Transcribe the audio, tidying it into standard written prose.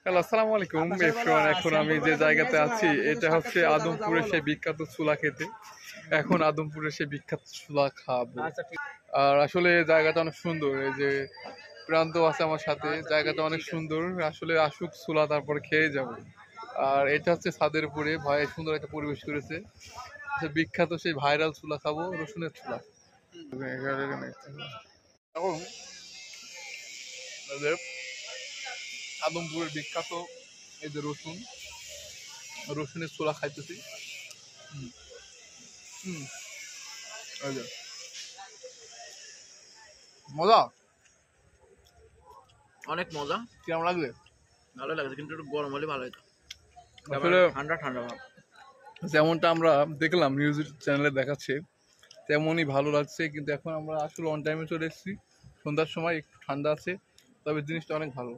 Hello, আসসালামু আলাইকুম everyone. এখন আমি যে জায়গাতে আছি এটা হচ্ছে আদমপুরের সেই বিখ্যাত ছোলা খেতে। এখন আদমপুরের সেই বিখ্যাত ছোলা খাবো। আর আসলে জায়গাটা অনেক সুন্দর। এই যে প্রান্ত আছে আমার সাথে, জায়গাটা অনেক সুন্দর। আসলে আসুক ছোলা, তারপরে খেয়ে যাব। আর এটা হচ্ছে ছাদের উপরে, ভাই সুন্দর একটা পরিবেশ করেছে। বিখ্যাত সেই ভাইরাল ছোলা খাবো, রসুনের ছোলা। এখন আদমপুরের বিখ্যাত এই যে রসুনের ছোলা খাইতেছি। এই যে মজা, অনেক মজা। কেমন লাগবে? ভালো লাগছে, কিন্তু একটু গরম হলে ভালো হতো। আসলে ঠান্ডা ঠান্ডা ভাব। যেমনটা আমরা দেখলাম নিউজ চ্যানেলে দেখাচ্ছে তেমনই ভালো লাগছে, কিন্তু এখন আমরা আসলে অন টাইমে চলে এসেছি। সন্ধ্যার সময় একটু ঠান্ডা আছে, তবে জিনিসটা অনেক ভালো।